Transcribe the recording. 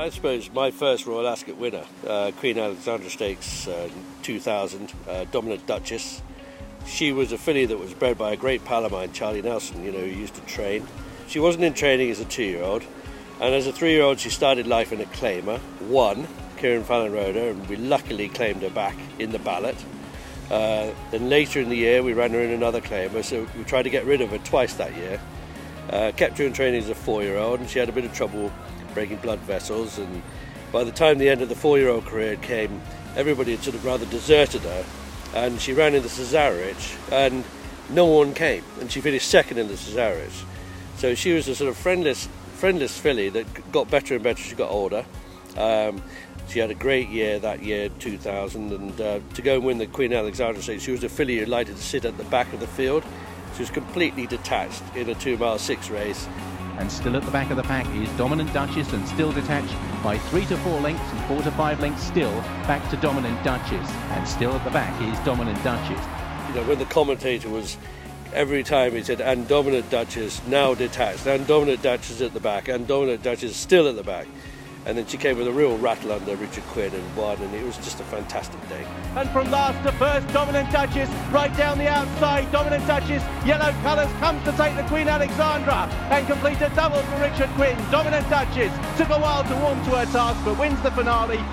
I suppose my first Royal Ascot winner, Queen Alexandra Stakes 2000, Dominant Duchess. She was a filly that was bred by a great pal of mine, Charlie Nelson, who used to train. She wasn't in training as a 2-year-old, and as a 3-year-old she started life in a claimer, won, Kieran Fallon rode her, and we luckily claimed her back in the ballot. Then later in the year we ran her in another claimer, so we tried to get rid of her twice that year. Kept her in training as a 4-year-old, and she had a bit of trouble breaking blood vessels, and by the time the end of the 4-year-old career came, everybody had sort of rather deserted her, and she ran in the Cesarewitch and no one came, and she finished second in the Cesarewitch. So she was a sort of friendless filly that got better and better as she got older. She had a great year that year, 2000, and to go and win the Queen Alexandra Stakes, she was a filly who liked to sit at the back of the field. She was completely detached in a 2-mile 6 race. And still at the back of the pack is Dominant Duchess, and still detached by 3 to 4 lengths and 4 to 5 lengths still back to Dominant Duchess, and still at the back is Dominant Duchess. When the commentator was, every time he said, and Dominant Duchess now detached, and Dominant Duchess at the back, and Dominant Duchess still at the back. And then she came with a real rattle under Richard Quinn and won, and it was just a fantastic day. And from last to first, Dominant Duchess, right down the outside, Dominant Duchess, yellow colours, comes to take the Queen Alexandra and complete a double for Richard Quinn. Dominant Duchess took a while to warm to her task, but wins the finale.